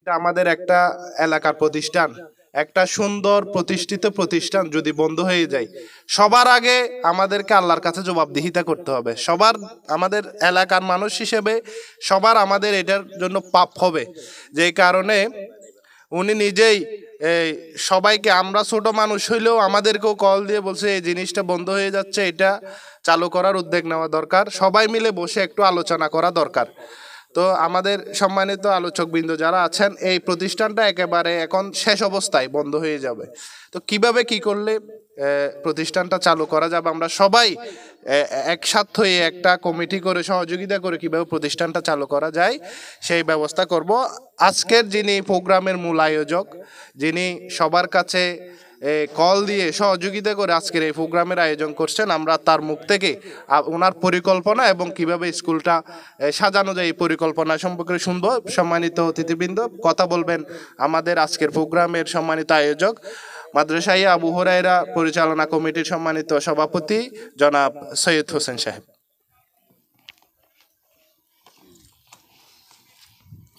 এটা আমাদের একটা এলাকার প্রতিষ্ঠান, একটা সুন্দর প্রতিষ্ঠিত প্রতিষ্ঠান যদি বন্ধ হয়ে যায়, সবার আগে আমাদেরকে আল্লাহর কাছে জবাবদিহিতা করতে হবে। সবার, আমাদের এলাকার মানুষ হিসেবে সবার আমাদের এটার জন্য পাপ হবে। যেই কারণে উনি নিজেই এই সবাইকে, আমরা ছোট মানুষ হইলেও আমাদেরকেও কল দিয়ে বলছে এই জিনিসটা বন্ধ হয়ে যাচ্ছে, এটা চালু করার উদ্যোগ নেওয়া দরকার, সবাই মিলে বসে একটু আলোচনা করা দরকার। তো আমাদের সম্মানিত আলোচকবৃন্দ যারা আছেন, এই প্রতিষ্ঠানটা একেবারে এখন শেষ অবস্থায় বন্ধ হয়ে যাবে। তো কিভাবে কি করলে প্রতিষ্ঠানটা চালু করা যাবে, আমরা সবাই একসাথে হয়ে একটা কমিটি করে সহযোগিতা করে কিভাবে প্রতিষ্ঠানটা চালু করা যায় সেই ব্যবস্থা করব। আজকের যিনি প্রোগ্রামের মূল আয়োজক, যিনি সবার কাছে কল দিয়ে সহযোগিতা করে আজকের এই প্রোগ্রামের আয়োজন করছেন, আমরা তার মুখ থেকে ওনার পরিকল্পনা এবং কিভাবে স্কুলটা সাজানো যায় এই পরিকল্পনা সম্পর্কে শুনবো। সম্মানিত অতিথিবৃন্দ, কথা বলবেন আমাদের আজকের প্রোগ্রামের সম্মানিত আয়োজক, মাদ্রাসা আবু হুরায়রা পরিচালনা কমিটির সম্মানিত সভাপতি জনাব সৈয়দ হোসেন সাহেব।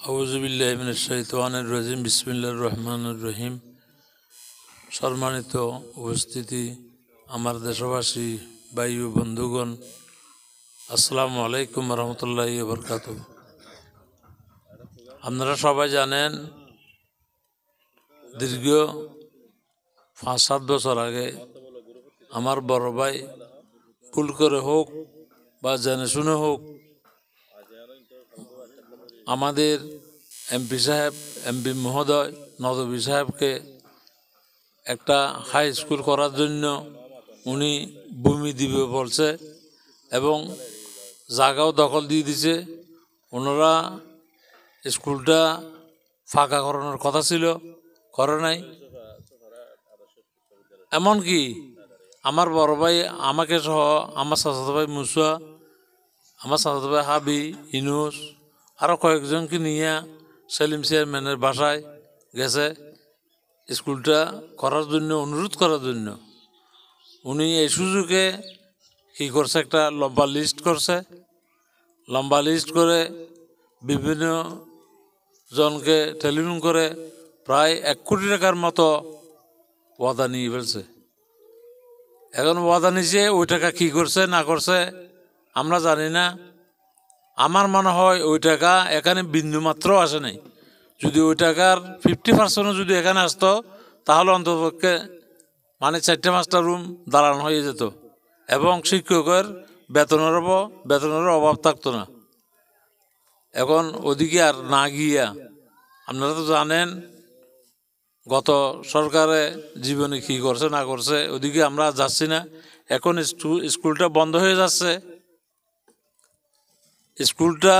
আউযু বিল্লাহি মিনাশ শাইতানির রাজিম, বিসমিল্লাহির রহমানির রহিম। সম্মানিত উপস্থিতি, আমার দেশবাসী ভাই ও বন্ধুগণ, আসসালামু আলাইকুম রহমতুল্লাহি ওয়া বারাকাতুহু। আপনারা সবাই জানেন, দীর্ঘ 5-7 বছর আগে আমার বড় ভাই ভুল করে হোক বা জেনে শুনে হোক আমাদের এমপি সাহেব, এমপি মহোদয় নদভী সাহেবকে একটা হাই স্কুল করার জন্য উনি ভূমি দিবে বলছে এবং জায়গাও দখল দিয়ে দিছে। ওনারা স্কুলটা ফাঁকা করানোর কথা ছিল, করে নাই। এমনকি আমার বড় ভাই আমাকে সহ, আমার চাচাতো ভাই মুসা, আমার চাচাতো ভাই হাবি, ইনুস, আরও কয়েকজনকে নিয়ে সেলিম চেয়ারম্যানের বাসায় গেছে স্কুলটা করার জন্য, অনুরোধ করার জন্য। উনি এই সুযোগে কী করছে, একটা লম্বা লিস্ট করছে। লম্বা লিস্ট করে বিভিন্ন জনকে টেলিফোন করে প্রায় 1 কোটি টাকার মতো ওয়াদা নিয়ে ফেলছে। এখন ওয়াদা নিছে, ওই টাকা কী করছে না করছে আমরা জানি না। আমার মনে হয় ওই টাকা এখানে বিন্দুমাত্র আসে নাই। যদি ওই টাকার 50% যদি এখানে আসতো, তাহলে অন্ততপক্ষে মানে 4-5টা রুম দাঁড়ানো হয়ে যেত এবং শিক্ষকের বেতনের অভাব থাকতো না। এখন ওদিকে আর না গিয়া, আপনারা তো জানেন গত সরকারে জীবনে কী করছে না করছে, ওদিকে আমরা যাচ্ছি না। এখন স্কুলটা বন্ধ হয়ে যাচ্ছে। স্কুলটা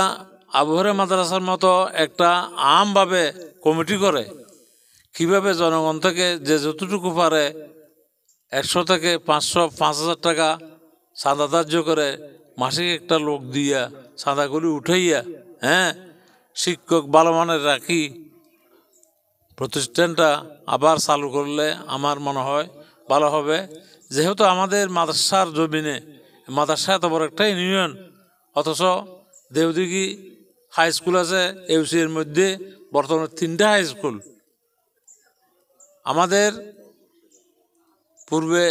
আবু হুরায়রা মাদ্রাসার মতো একটা আমভাবে কমিটি করে কিভাবে জনগণ থেকে যে যতটুকু পারে 100 থেকে 500-5000 টাকা চাঁদা ধার্য করে মাসিক একটা লোক দিয়া চাঁদাগুলি উঠাইয়া, শিক্ষক ভালো মানের রাখি প্রতিষ্ঠানটা আবার চালু করলে আমার মনে হয় ভালো হবে। যেহেতু আমাদের মাদ্রাসার জমিনে, মাদ্রাসা এত বড় একটা ইউনিয়ন, অথচ দেওদিঘি হাই স্কুল আছে এউসি এর মধ্যে, বর্তমানে 3টা হাই স্কুল। আমাদের পূর্বে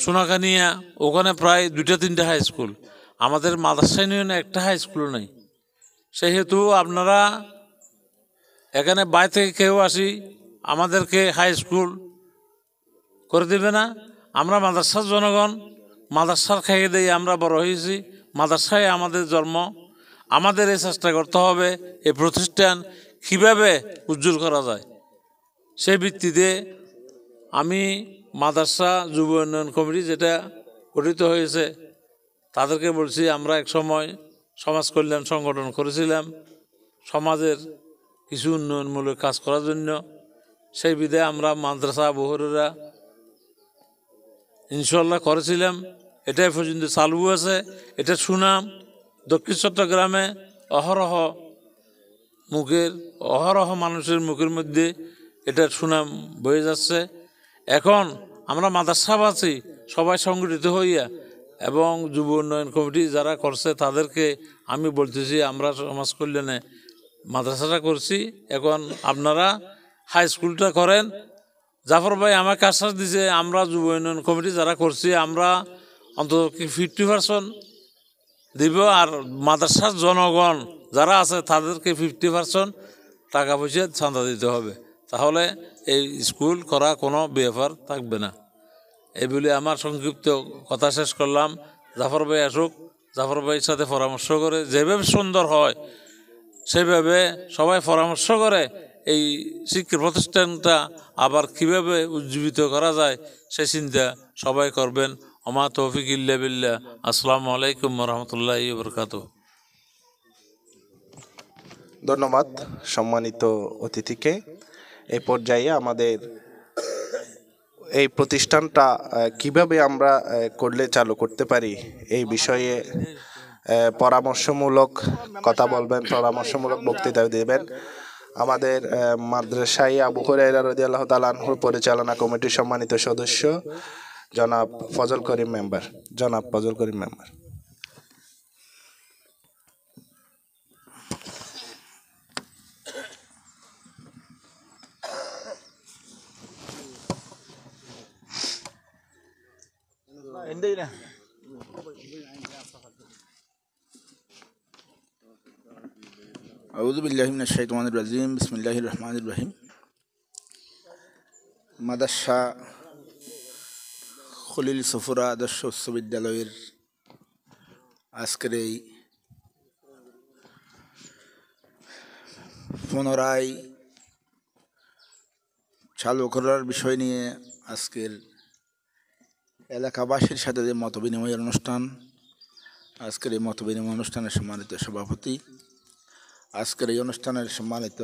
সোনাকানিয়া, ওখানে প্রায় 2-3টা হাই স্কুল। আমাদের মাদ্রাসা ইউনিয়নে একটা হাই স্কুল নেই। সেহেতু আপনারা এখানে বাইরে থেকে কেউ আসি আমাদেরকে হাই স্কুল করে দেবে না। আমরা মাদ্রাসার জনগণ, মাদ্রাসার খেয়ে দিয়ে আমরা বড় হয়েছি, মাদ্রাসায় আমাদের জন্ম। আমাদের এই চেষ্টা করতে হবে এই প্রতিষ্ঠান কীভাবে উজ্জ্বল করা যায়। সেই ভিত্তিতে আমি মাদ্রাসা যুব উন্নয়ন কমিটি যেটা গঠিত হয়েছে তাদেরকে বলছি, আমরা এক সময় সমাজ কল্যাণ সংগঠন করেছিলাম সমাজের কিছু উন্নয়নমূলক কাজ করার জন্য। সেই বিধায় আমরা মাদ্রাসা আবু হুরায়রা ইনশাল্লাহ করেছিলাম। এটাই পর্যন্ত চালু আছে। এটা সুনাম দক্ষিণ চট্টগ্রামে অহরহ মানুষের মুখের মধ্যে এটার সুনাম বয়ে যাচ্ছে। এখন আমরা মাদ্রাসাবাসী সবাই সংগঠিত হইয়া এবং যুব উন্নয়ন কমিটি যারা করছে তাদেরকে আমি বলতেছি, আমরা সমাজ কল্যাণে মাদ্রাসাটা করছি, এখন আপনারা হাই স্কুলটা করেন। জাফর ভাই আমাকে আশ্বাস দিছে, আমরা যুব উন্নয়ন কমিটি যারা করছি আমরা অন্তত 50% দিব, আর মাদ্রাসার জনগণ যারা আছে তাদেরকে 50% টাকা পয়সা চাঁদা দিতে হবে, তাহলে এই স্কুল করা কোনো ব্যাপার থাকবে না। এই বলে আমার সংক্ষিপ্ত কথা শেষ করলাম। জাফর ভাই আসুক, জাফর ভাইয়ের সাথে পরামর্শ করে যেভাবে সুন্দর হয় সেইভাবে সবাই পরামর্শ করে এই শিক্ষা প্রতিষ্ঠানটা আবার কিভাবে উজ্জীবিত করা যায় সে চিন্তা সবাই করবেন। ওমা তৌফিক ইল্লা বিল্লাহ। আসসালামু আলাইকুম রহমতুল্লাহি ওয়া বারাকাতুহু। ধন্যবাদ সম্মানিত অতিথিকে। এই পর্যায়ে আমাদের এই প্রতিষ্ঠানটা কিভাবে আমরা করলে চালু করতে পারি এই বিষয়ে পরামর্শমূলক কথা বলবেন, পরামর্শমূলক বক্তৃতা দেবেন আমাদের মাদ্রাসায় আবু হুরায়রা রাদিয়াল্লাহু তাআলা আনহুর পরিচালনা কমিটির সম্মানিত সদস্য জনাব ফজল করিম মেম্বার। আউযু বিল্লাহি মিনাশ শাইতানির রাজিম। বিসমিল্লাহির রহমানির রহিম। মাদ্রাসা খলিল সফুরা আদর্শ উচ্চ বিদ্যালয়ের আজকের এই পুনরায় চালু করার বিষয় নিয়ে আজকের এলাকাবাসীর সাথে যে মত বিনিময়ের অনুষ্ঠান, আজকের এই মত বিনিময় অনুষ্ঠানের সম্মানিত সভাপতি, আজকের এই অনুষ্ঠানের সম্মানিত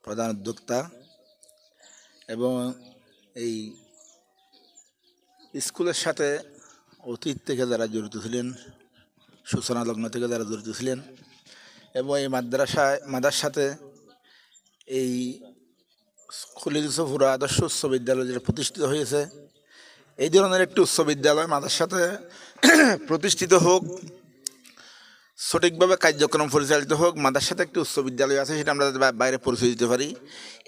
প্রধান উদ্যোক্তা এবং এই স্কুলের সাথে অতীত থেকে যারা জড়িত ছিলেন, সূচনা লগ্ন থেকে যারা জড়িত ছিলেন এবং এই মাদ্রাসাতে এই খলিল সফুরা আদর্শ উচ্চ বিদ্যালয় যেটা প্রতিষ্ঠিত হয়েছে, এই ধরনের একটি উচ্চ বিদ্যালয় মাদ্রাসাতে প্রতিষ্ঠিত হোক, সঠিকভাবে কার্যক্রম পরিচালিত হোক, মাদ্রাসাতে একটি উচ্চ বিদ্যালয় আছে সেটা আমরা বাইরে পরিচয় দিতে পারি,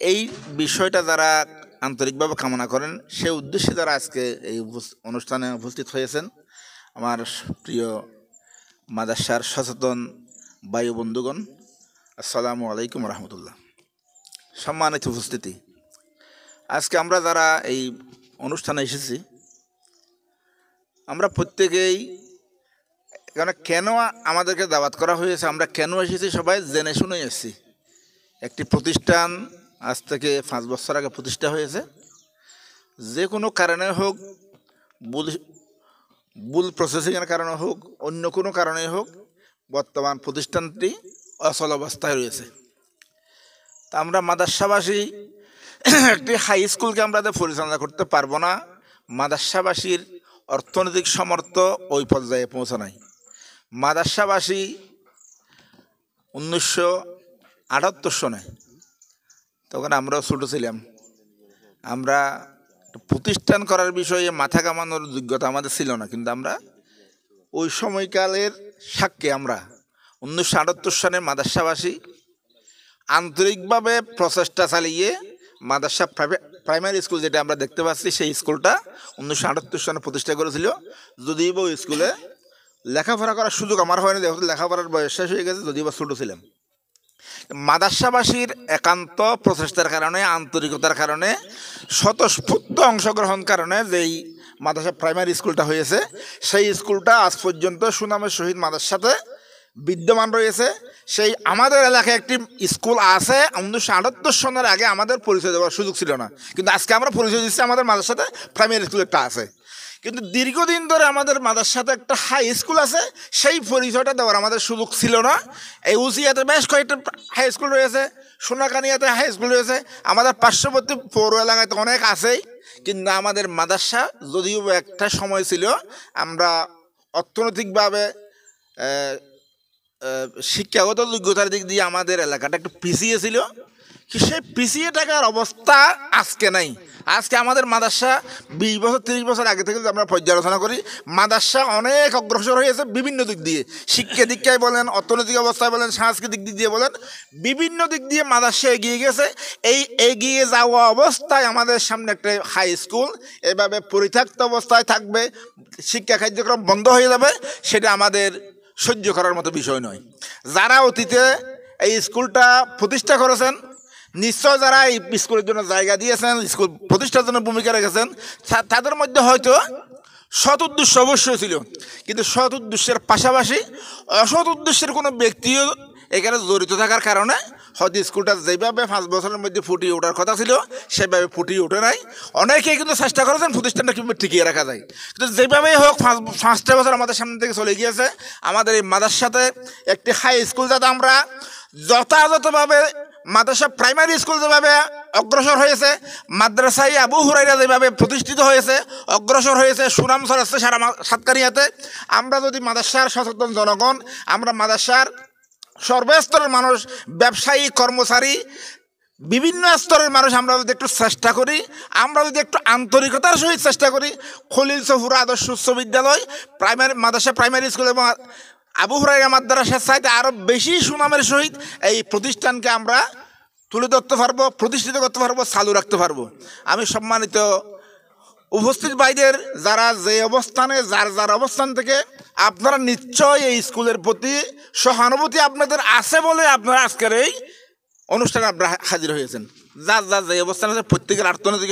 এই বিষয়টা যারা আন্তরিকভাবে কামনা করেন সে উদ্দেশ্যে যারা আজকে এই অনুষ্ঠানে উপস্থিত হয়েছেন আমার প্রিয় মাদ্রাসার সচেতন ভাই বন্ধুগণ, আসসালামু আলাইকুম রহমতুল্লাহ। সম্মানিত উপস্থিতি, আজকে আমরা যারা এই অনুষ্ঠানে এসেছি আমরা প্রত্যেকেই এখানে কেন আমাদেরকে দাওয়াত করা হয়েছে, আমরা কেন এসেছি সবাই জেনে শুনে এসেছি। একটি প্রতিষ্ঠান আজ থেকে 5 বছর আগে প্রতিষ্ঠা হয়েছে, যে কোনো কারণে হোক, ভুল প্রসেসিংয়ের কারণে হোক, অন্য কোনো কারণে হোক, বর্তমান প্রতিষ্ঠানটি অচল অবস্থায় রয়েছে। তা আমরা মাদ্রাসাবাসী একটি হাই স্কুলকে আমরা পরিচালনা করতে পারবো না, মাদ্রাসাবাসীর অর্থনৈতিক সামর্থ্য ওই পর্যায়ে পৌঁছায়। মাদ্রাসাবাসী 1978 সনে, তখন আমরাও ছোটো ছিলাম, আমরা প্রতিষ্ঠান করার বিষয়ে মাথা কামানোর যোগ্যতা আমাদের ছিল না, কিন্তু আমরা ওই সময়কালের সাক্ষী। আমরা 1978 সনে মাদ্রাসাবাসী আন্তরিকভাবে প্রচেষ্টা চালিয়ে মাদ্রাসা প্রাইমারি স্কুল যেটা আমরা দেখতে পাচ্ছি সেই স্কুলটা 1978 সনে প্রতিষ্ঠা করেছিল। যদিও ওই স্কুলে লেখাপড়া করার সুযোগ আমার হয়নি, যেহেতু লেখাপড়ার বয়স শেষ হয়ে গেছে, যদিও বা ছোটো ছিলাম। মাদ্রাসাবাসীর একান্ত প্রচেষ্টার কারণে, আন্তরিকতার কারণে, স্বতঃস্ফূর্ত অংশগ্রহণ কারণে যেই মাদ্রাসা প্রাইমারি স্কুলটা হয়েছে, সেই স্কুলটা আজ পর্যন্ত সুনামের সহিত মাদ্রাসাতে বিদ্যমান রয়েছে। সেই আমাদের এলাকায় একটি স্কুল আছে, 1978 সনের আগে আমাদের পরিচয় দেওয়ার সুযোগ ছিল না, কিন্তু আজকে আমরা পরিচয় দিচ্ছি আমাদের মাদ্রাসাতে প্রাইমারি স্কুল একটা আছে। কিন্তু দীর্ঘদিন ধরে আমাদের মাদ্রাসাতে একটা হাই স্কুল আছে, সেই পরিচয়টা দেওয়ার আমাদের সুযোগ ছিল না। এই উজিয়াতে বেশ কয়েকটা হাই স্কুল রয়েছে, সোনাকানিয়াতে হাই স্কুল রয়েছে, আমাদের পার্শ্ববর্তী পৌর এলাকায় তো অনেক আছেই, কিন্তু আমাদের মাদ্রাসা যদিও একটা সময় ছিল আমরা অর্থনৈতিকভাবে শিক্ষাগত যোগ্যতার দিক দিয়ে আমাদের এলাকাটা একটু পিছিয়ে ছিল, কি সেই পিছিয়ে থাকার অবস্থা আজকে নাই। আজকে আমাদের মাদ্রাসা 20 বছর 30 বছর আগে থেকে যদি আমরা পর্যালোচনা করি, মাদ্রাসা অনেক অগ্রসর হয়েছে বিভিন্ন দিক দিয়ে, শিক্ষা দীক্ষায় বলেন, অর্থনৈতিক অবস্থায় বলেন, সাংস্কৃতিক দিক দিয়ে বলেন, বিভিন্ন দিক দিয়ে মাদ্রাসা এগিয়ে গেছে। এই এগিয়ে যাওয়া অবস্থায় আমাদের সামনে একটা হাই স্কুল এভাবে পরিত্যক্ত অবস্থায় থাকবে, শিক্ষা কার্যক্রম বন্ধ হয়ে যাবে, সেটা আমাদের সহ্য করার মতো বিষয় নয়। যারা অতীতে এই স্কুলটা প্রতিষ্ঠা করেছেন, নিশ্চয় যারা এই স্কুলের জন্য জায়গা দিয়েছেন, স্কুল প্রতিষ্ঠার জন্য ভূমিকা রেখেছেন, তাদের মধ্যে হয়তো সৎ উদ্দেশ্য অবশ্যই ছিল, কিন্তু সৎ উদ্দেশ্যের পাশাপাশি অসৎ উদ্দেশ্যের কোনো ব্যক্তিও এখানে জড়িত থাকার কারণে হয়তো স্কুলটা যেভাবে 5 বছরের মধ্যে ফুটিয়ে ওঠার কথা ছিল সেভাবে ফুটিয়ে ওঠে নাই। অনেকেই কিন্তু চেষ্টা করেছেন প্রতিষ্ঠানটা কীভাবে টিকিয়ে রাখা যায়, কিন্তু যেভাবেই হোক 5টা বছর আমাদের সামনে থেকে চলে গিয়েছে। আমাদের এই মাদ্রাসাতে একটি হাই স্কুল যাতে আমরা যথাযথভাবে, মাদ্রাসা প্রাইমারি স্কুল যেভাবে অগ্রসর হয়েছে, মাদ্রাসায় আবু হুরাইরা যেভাবে প্রতিষ্ঠিত হয়েছে, অগ্রসর হয়েছে, সুনাম ছড়াচ্ছে সারা সাতকানিয়াতে, আমরা যদি মাদ্রাসার সচেতন জনগণ, আমরা মাদ্রাসার সর্বস্তরের মানুষ, ব্যবসায়ী, কর্মচারী, বিভিন্ন স্তরের মানুষ, আমরা যদি একটু চেষ্টা করি, আমরা যদি একটু আন্তরিকতার সহিত চেষ্টা করি, খলিল সফুরা আদর্শ উচ্চ বিদ্যালয় প্রাইমারি মাদ্রাসা প্রাইমারি স্কুল এবং আবু হুরাইরা মাদ্রাসার চাইতে আরও বেশি সুনামের সহিত এই প্রতিষ্ঠানকে আমরা তুলে ধরতে পারবো, প্রতিষ্ঠিত করতে পারবো, চালু রাখতে পারবো। আমি সম্মানিত উপস্থিত ভাইদের, যারা যে অবস্থানে, যার অবস্থান থেকে আপনারা নিশ্চয় এই স্কুলের প্রতি সহানুভূতি আপনাদের আছে বলে আপনারা আজকের এই অনুষ্ঠানে আপনারা হাজির হয়েছেন। যার যে অবস্থান আছে, প্রত্যেকের অর্থনৈতিক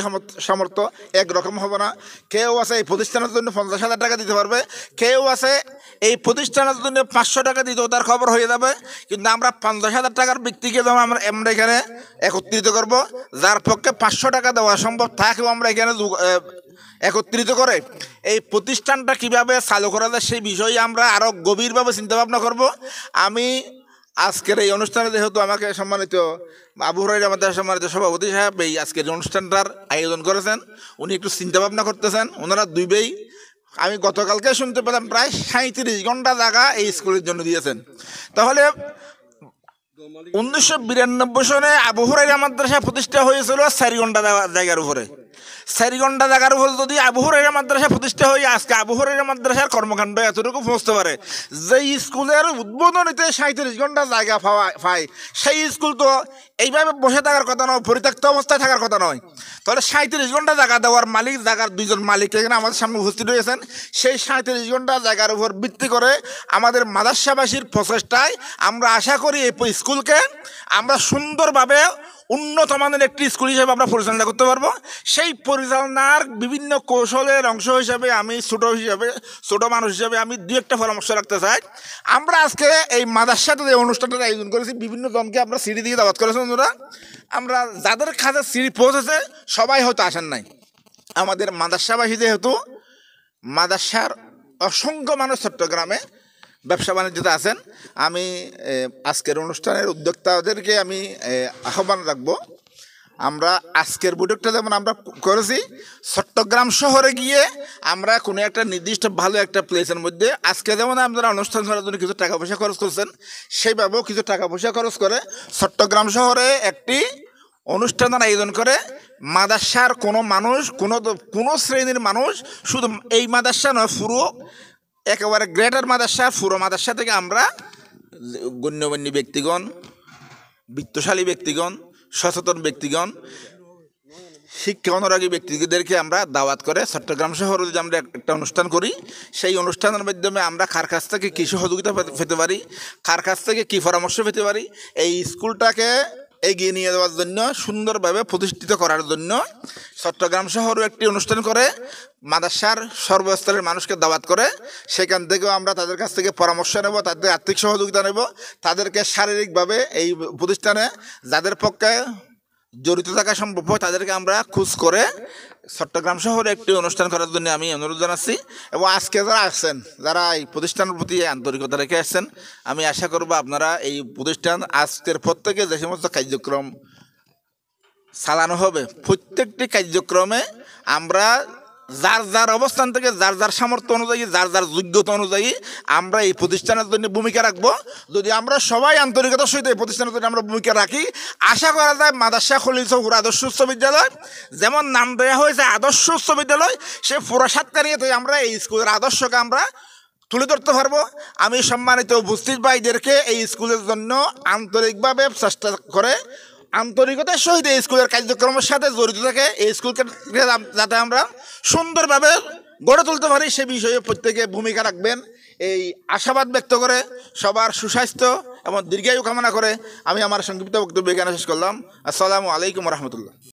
সামর্থ্য একরকম হবে না। কেউ আছে এই প্রতিষ্ঠানের জন্য 50,000 টাকা দিতে পারবে, কেউ আছে এই প্রতিষ্ঠানের জন্য 500 টাকা দিতেও তার খবর হয়ে যাবে, কিন্তু আমরা 50,000 টাকার ব্যক্তিকে যেমন আমরা এখানে একত্রিত করব, যার পক্ষে 500 টাকা দেওয়া সম্ভব তাকেও আমরা এখানে একত্রিত করে এই প্রতিষ্ঠানটা কিভাবে চালু করা যায় সেই বিষয়ে আমরা আরও গভীরভাবে চিন্তাভাবনা করব। আমি আজকের এই অনুষ্ঠানে যেহেতু আমাকে সম্মানিত আবু হুরাইরা মাদ্রাসা সম্মানিত সভাপতি সাহেব এই আজকের অনুষ্ঠানটার আয়োজন করেছেন, উনি একটু চিন্তাভাবনা করতেছেন। ওনারা দুই ভাই, আমি গতকালকে শুনতে পেলাম প্রায় 37 ঘন্টা জায়গা এই স্কুলের জন্য দিয়েছেন। তাহলে 1992 সনে আবু হুরাইরা মাদ্রাসা প্রতিষ্ঠা হয়েছিল 4 ঘন্টা জায়গার উপরে। 4 ঘন্টা জায়গার উপর যদি আবু হুরাইরা মাদ্রাসা প্রতিষ্ঠা হয়ে আজকে আবু হুরাইরা মাদ্রাসার কর্মকাণ্ড এতটুকু পৌঁছতে পারে, যে স্কুলের উদ্বোধনীতে 37 ঘন্টা জায়গা পায়, সেই স্কুল তো এইভাবে বসে থাকার কথা নয়, পরিত্যক্ত অবস্থায় থাকার কথা নয়। তাহলে 37 ঘন্টা জায়গা দেওয়ার মালিক, জায়গার 2জন মালিক এখানে আমাদের সামনে উপস্থিত হয়েছেন। সেই 37 ঘন্টা জায়গার উপর ভিত্তি করে আমাদের মাদ্রাসাবাসীর প্রচেষ্টায় আমরা আশা করি এই স্কুলকে আমরা সুন্দরভাবে উন্নত মানের একটি স্কুল হিসেবে আমরা পরিচালনা করতে পারবো। সেই পরিচালনার বিভিন্ন কৌশলের অংশ হিসাবে আমি ছোট মানুষ হিসাবে আমি 2-1টা পরামর্শ রাখতে চাই। আমরা আজকে এই মাদ্রাসাতে যে অনুষ্ঠানটার আয়োজন করেছি, বিভিন্ন জনকে আমরা সিঁড়ি দিয়ে দাওয়াত করেছেন। আমরা যাদের কাছে সিঁড়ি পৌঁছেছে সবাই হয়তো আসেন নাই। আমাদের মাদ্রাসাবাসী যেহেতু মাদ্রাসার অসংখ্য মানুষ চট্টগ্রামে ব্যবসা বাণিজ্যতে আছেন, আমি আজকের অনুষ্ঠানের উদ্যোক্তাদেরকে আমি আহ্বান রাখবো, আমরা আজকের বৈঠকটা যেমন আমরা করেছি, চট্টগ্রাম শহরে গিয়ে আমরা কোনো একটা নির্দিষ্ট ভালো একটা প্লেসের মধ্যে আজকে যেমন আপনারা অনুষ্ঠান করার জন্য কিছু টাকা পয়সা খরচ করছেন, সেইভাবেও কিছু টাকা পয়সা খরচ করে চট্টগ্রাম শহরে একটি অনুষ্ঠানের আয়োজন করে মাদ্রাসার কোনো মানুষ, কোনো শ্রেণীর মানুষ, শুধু এই মাদ্রাসা নয়, পুরো একেবারে গ্রেটার মাদ্রাসা, পুরো মাদ্রাসা থেকে আমরা গণ্যমান্য ব্যক্তিগণ, বিত্তশালী ব্যক্তিগণ, সচেতন ব্যক্তিগণ, শিক্ষা অনুরাগী ব্যক্তিদেরকে আমরা দাওয়াত করে চট্টগ্রাম শহরে যদি আমরা একটা অনুষ্ঠান করি, সেই অনুষ্ঠানের মাধ্যমে আমরা কার কাছ থেকে কী সহযোগিতা পেতে পারি, কার কাছ থেকে কী পরামর্শ পেতে পারি, এই স্কুলটাকে এগিয়ে নিয়ে যাওয়ার জন্য, সুন্দরভাবে প্রতিষ্ঠিত করার জন্য চট্টগ্রাম শহরে একটি অনুষ্ঠান করে মাদ্রাসার সর্বস্তরের মানুষকে দাওয়াত করে সেখান থেকেও আমরা তাদের কাছ থেকে পরামর্শ নেব, তাদের আর্থিক সহযোগিতা নেব, তাদেরকে শারীরিকভাবে এই প্রতিষ্ঠানে যাদের পক্ষে জড়িত থাকা সম্ভব হয় তাদেরকে আমরা খোঁজ করে চট্টগ্রাম শহরে একটি অনুষ্ঠান করার জন্য আমি অনুরোধ জানাচ্ছি। এবং আজকে যারা আসছেন, যারা এই প্রতিষ্ঠানের প্রতি আন্তরিকতা রেখে আসছেন, আমি আশা করব আপনারা এই প্রতিষ্ঠান আজকের পর থেকে যে সমস্ত কার্যক্রম চালানো হবে, প্রত্যেকটি কার্যক্রমে আমরা যার যার অবস্থান থেকে যার যার সামর্থ্য অনুযায়ী যার যার যোগ্যতা অনুযায়ী আমরা এই প্রতিষ্ঠানের জন্য ভূমিকা রাখবো। যদি আমরা সবাই আন্তরিকতার সহিত এই প্রতিষ্ঠানের জন্য আমরা ভূমিকা রাখি, আশা করা যায় মাদ্রাসা খলিল চৌধুরী আদর্শ উচ্চ বিদ্যালয় যেমন নাম দেওয়া হয়েছে আদর্শ উচ্চ বিদ্যালয়, সে পুরো সাতকানিয়াতে আমরা এই স্কুলের আদর্শকে আমরা তুলে ধরতে পারবো। আমি সম্মানিত উপস্থিত ভাইদেরকে এই স্কুলের জন্য আন্তরিকভাবে চেষ্টা করে আন্তরিকতার সহিত এই স্কুলের কার্যক্রমের সাথে জড়িত থাকে, এই স্কুলকে যাতে আমরা সুন্দরভাবে গড়ে তুলতে পারি সে বিষয়ে প্রত্যেকে ভূমিকা রাখবেন এই আশাবাদ ব্যক্ত করে সবার সুস্বাস্থ্য এবং দীর্ঘায়ু কামনা করে আমি আমার সংক্ষিপ্ত বক্তব্য এখানে শেষ করলাম। আসসালামু আলাইকুম রহমতুল্লাহ।